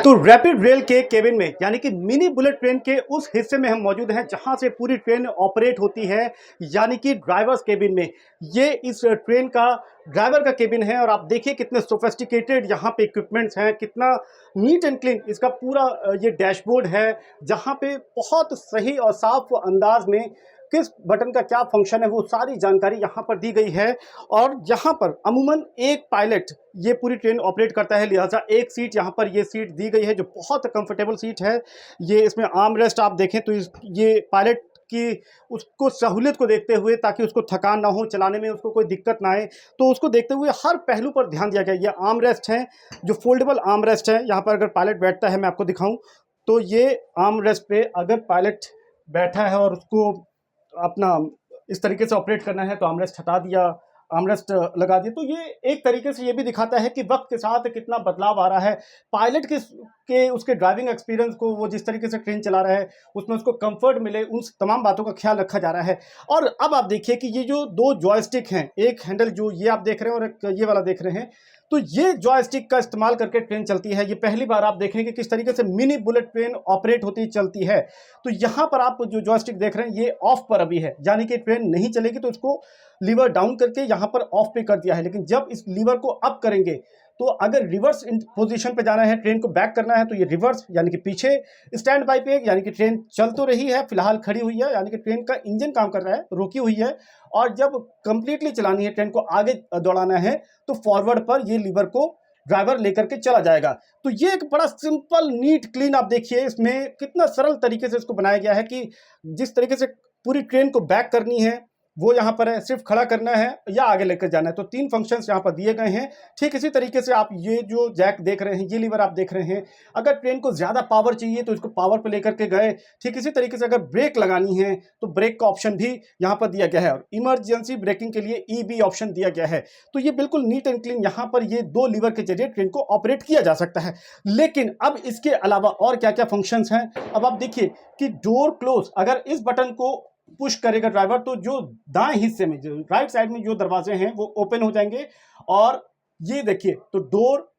तो rapid rail के cabin में यानी कि मिनी बुलेट ट्रेन के उस हिस्से में हम मौजूद हैं जहां से पूरी ट्रेन ऑपरेट होती है, यानी कि ड्राइवर्स केबिन में। ये इस ट्रेन का ड्राइवर का केबिन है और आप देखिए कितने सोफिस्टिकेटेड यहाँ पे इक्विपमेंट्स हैं, कितना नीट एंड क्लीन इसका पूरा ये डैशबोर्ड है, जहाँ पे बहुत सही और साफ अंदाज में किस बटन का क्या फंक्शन है वो सारी जानकारी यहाँ पर दी गई है। और यहाँ पर अमूमन एक पायलट ये पूरी ट्रेन ऑपरेट करता है, लिहाजा एक सीट यहाँ पर ये सीट दी गई है जो बहुत कंफर्टेबल सीट है। ये इसमें आर्म रेस्ट आप देखें तो ये पायलट की उसको सहूलियत को देखते हुए, ताकि उसको थकान ना हो, चलाने में उसको कोई दिक्कत ना आए, तो उसको देखते हुए हर पहलू पर ध्यान दिया गया। ये आर्म रेस्ट है जो फोल्डेबल आर्म रेस्ट है। यहाँ पर अगर पायलट बैठता है, मैं आपको दिखाऊं तो ये आर्म रेस्ट पे अगर पायलट बैठा है और उसको अपना इस तरीके से ऑपरेट करना है तो आर्मरेस्ट हटा दिया, आर्मरेस्ट लगा दिया। तो ये एक तरीके से ये भी दिखाता है कि वक्त के साथ कितना बदलाव आ रहा है। पायलट के उसके ड्राइविंग एक्सपीरियंस को, वो जिस तरीके से ट्रेन चला रहा है उसमें उसको कंफर्ट मिले, उन तमाम बातों का ख्याल रखा जा रहा है। और अब आप देखिए कि ये जो दो जॉयस्टिक हैं, एक हैंडल जो ये आप देख रहे हैं और एक ये वाला देख रहे हैं, तो ये जॉयस्टिक का इस्तेमाल करके ट्रेन चलती है। ये पहली बार आप देखेंगे किस तरीके से मिनी बुलेट ट्रेन ऑपरेट होती चलती है। तो यहाँ पर आप जो जॉयस्टिक देख रहे हैं ये ऑफ पर अभी है, यानी कि ट्रेन नहीं चलेगी, तो इसको लीवर डाउन करके यहाँ पर ऑफ पे कर दिया है। लेकिन जब इस लीवर को अप करेंगे तो अगर रिवर्स पोजीशन पे जाना है, ट्रेन को बैक करना है, तो ये रिवर्स यानी कि पीछे, स्टैंड बाय पे यानी कि ट्रेन चल तो रही है, फिलहाल खड़ी हुई है, यानी कि ट्रेन का इंजन काम कर रहा है, रुकी हुई है। और जब कंप्लीटली चलानी है, ट्रेन को आगे दौड़ाना है, तो फॉरवर्ड पर ये लीवर को ड्राइवर लेकर के चला जाएगा। तो ये एक बड़ा सिंपल नीट क्लीन, आप देखिए इसमें कितना सरल तरीके से इसको बनाया गया है कि जिस तरीके से पूरी ट्रेन को बैक करनी है वो यहाँ पर है, सिर्फ खड़ा करना है या आगे लेकर जाना है। तो तीन फंक्शंस यहाँ पर दिए गए हैं। ठीक इसी तरीके से आप ये जो जैक देख रहे हैं, ये लीवर आप देख रहे हैं, अगर ट्रेन को ज़्यादा पावर चाहिए तो इसको पावर पे लेकर के गए। ठीक इसी तरीके से अगर ब्रेक लगानी है तो ब्रेक का ऑप्शन भी यहाँ पर दिया गया है, और इमरजेंसी ब्रेकिंग के लिए ईबी ऑप्शन दिया गया है। तो ये बिल्कुल नीट एंड क्लीन यहाँ पर ये दो लीवर के जरिए ट्रेन को ऑपरेट किया जा सकता है। लेकिन अब इसके अलावा और क्या क्या फंक्शंस हैं, अब आप देखिए कि डोर क्लोज, अगर इस बटन को पुश करेगा ड्राइवर तो जो दाएं हिस्से में, जो राइट साइड में जो दरवाजे हैं वो ओपन हो जाएंगे। और ये देखिए तो डोर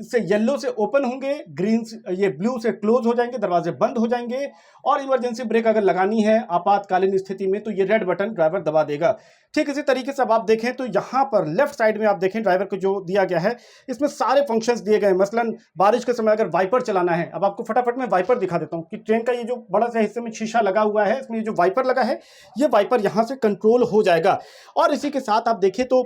से येलो से ओपन होंगे, ग्रीन ये ब्लू से क्लोज हो जाएंगे, दरवाजे बंद हो जाएंगे। और इमरजेंसी ब्रेक अगर लगानी है आपातकालीन स्थिति में तो ये रेड बटन ड्राइवर दबा देगा। ठीक इसी तरीके से अब आप देखें तो यहाँ पर लेफ्ट साइड में आप देखें ड्राइवर को जो दिया गया है, इसमें सारे फंक्शंस दिए गए हैं। मसलन बारिश के समय अगर वाइपर चलाना है, अब आपको फटाफट में वाइपर दिखा देता हूँ कि ट्रेन का ये जो बड़ा सा हिस्से में शीशा लगा हुआ है, इसमें जो वाइपर लगा है, ये वाइपर यहाँ से कंट्रोल हो जाएगा। और इसी के साथ आप देखें तो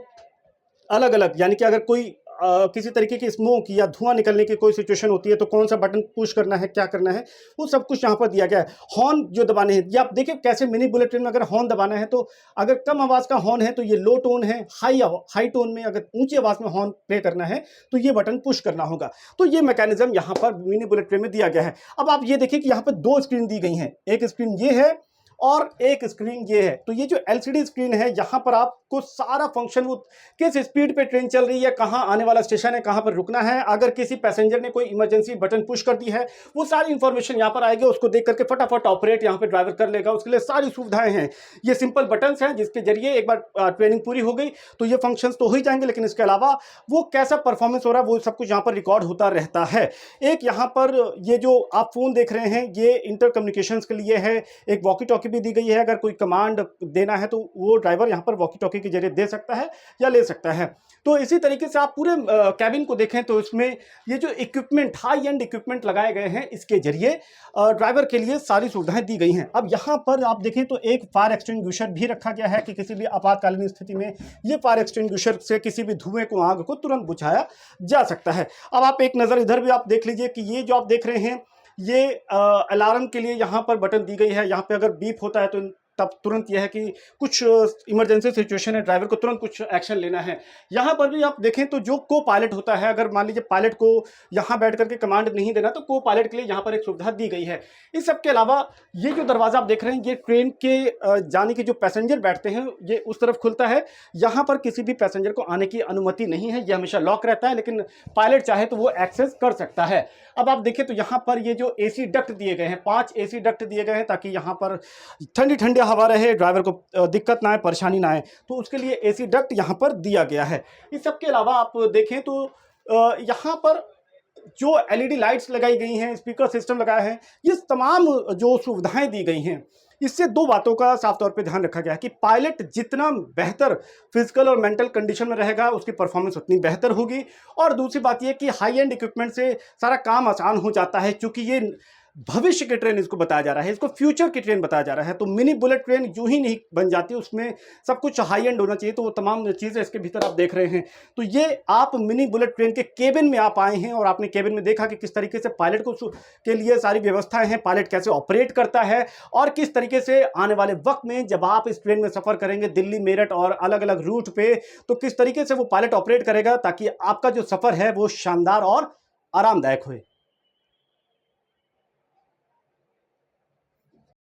अलग अलग, यानी कि अगर कोई किसी तरीके की स्मोक या धुआं निकलने की कोई सिचुएशन होती है तो कौन सा बटन पुश करना है, क्या करना है, वो सब कुछ यहाँ पर दिया गया है। हॉर्न जो दबाने हैं, ये आप देखिए कैसे मिनी बुलेट ट्रेन में अगर हॉर्न दबाना है तो अगर कम आवाज़ का हॉर्न है तो ये लो टोन है, हाई टोन में अगर ऊंची आवाज़ में हॉर्न प्ले करना है तो ये बटन पुश करना होगा। तो ये मैकेनिज्म यहाँ पर मिनी बुलेट ट्रेन में दिया गया है। अब आप ये देखिए कि यहाँ पर दो स्क्रीन दी गई हैं, एक स्क्रीन ये है और एक स्क्रीन ये है। तो ये जो एलसीडी स्क्रीन है, यहाँ पर आपको सारा फंक्शन, वो किस स्पीड पे ट्रेन चल रही है, कहाँ आने वाला स्टेशन है, कहाँ पर रुकना है, अगर किसी पैसेंजर ने कोई इमरजेंसी बटन पुश कर दी है, वो सारी इंफॉर्मेशन यहाँ पर आएगी। उसको देख करके फटाफट ऑपरेट यहाँ पे ड्राइवर कर लेगा, उसके लिए सारी सुविधाएं हैं। ये सिंपल बटन्स हैं जिसके जरिए एक बार ट्रेनिंग पूरी हो गई तो ये फंक्शन तो हो ही जाएंगे, लेकिन इसके अलावा वो कैसा परफॉर्मेंस हो रहा है वो सब कुछ यहाँ पर रिकॉर्ड होता रहता है। एक यहाँ पर ये जो आप फोन देख रहे हैं ये इंटर कम्युनिकेशन के लिए है। एक वॉकी टॉकी भी दी गई है, अगर कोई कमांड देना है तो वो ड्राइवर यहाँ पर वॉकी टॉकी के जरिए दे सकता है या ले सकता है। तो इसी तरीके से आप पूरे कैबिन को देखें तो इसमें ये जो इक्विपमेंट, हाई एंड इक्विपमेंट लगाए गए हैं, इसके जरिए ड्राइवर के लिए सारी सुविधाएं दी गई हैं। अब यहाँ पर आप देखें तो एक फायर एक्सटिंग्विशर भी रखा गया है कि किसी भी आपातकालीन स्थिति में ये फायर एक्सटिंग्विशर से किसी भी धुएं को, आग को तुरंत बुझाया जा सकता है। अब आप एक नज़र इधर भी आप देख लीजिए कि ये जो आप देख रहे हैं ये अलार्म के लिए यहाँ पर बटन दी गई है। यहाँ पे अगर बीप होता है तो तब तुरंत यह है कि कुछ इमरजेंसी सिचुएशन है, ड्राइवर को तुरंत कुछ एक्शन लेना है। यहाँ पर भी आप देखें तो जो को पायलट होता है, अगर मान लीजिए पायलट को यहाँ बैठ करके कमांड नहीं देना तो को पायलट के लिए यहाँ पर एक सुविधा दी गई है। इस सब के अलावा ये जो दरवाज़ा आप देख रहे हैं ये ट्रेन के जाने के जो पैसेंजर बैठते हैं ये उस तरफ खुलता है। यहाँ पर किसी भी पैसेंजर को आने की अनुमति नहीं है, ये हमेशा लॉक रहता है, लेकिन पायलट चाहे तो वो एक्सेस कर सकता है। अब आप देखें तो यहाँ पर ये जो एसी डक्ट दिए गए हैं, 5 एसी डक्ट दिए गए हैं ताकि यहाँ पर ठंडी ठंडी हवा रहे, ड्राइवर को दिक्कत ना आए, परेशानी ना आए, तो उसके लिए एसी डक्ट यहाँ पर दिया गया है। इस सब के अलावा आप देखें तो यहाँ पर जो एलईडी लाइट्स लगाई गई हैं, स्पीकर सिस्टम लगाया है, ये तमाम जो सुविधाएं दी गई हैं, इससे दो बातों का साफ तौर पे ध्यान रखा गया है कि पायलट जितना बेहतर फिजिकल और मेंटल कंडीशन में रहेगा, उसकी परफॉर्मेंस उतनी बेहतर होगी। और दूसरी बात यह कि हाई एंड इक्विपमेंट से सारा काम आसान हो जाता है, क्योंकि ये भविष्य की ट्रेन इसको बताया जा रहा है, इसको फ्यूचर की ट्रेन बताया जा रहा है। तो मिनी बुलेट ट्रेन यूं ही नहीं बन जाती, उसमें सब कुछ हाई एंड होना चाहिए। तो वो तमाम चीज़ें इसके भीतर आप देख रहे हैं। तो ये आप मिनी बुलेट ट्रेन के केबिन में आप आए हैं और आपने केबिन में देखा कि किस तरीके से पायलट को के लिए सारी व्यवस्थाएं हैं, पायलट कैसे ऑपरेट करता है और किस तरीके से आने वाले वक्त में जब आप इस ट्रेन में सफर करेंगे दिल्ली मेरठ और अलग अलग रूट पे, तो किस तरीके से वो पायलट ऑपरेट करेगा ताकि आपका जो सफर है वो शानदार और आरामदायक हो।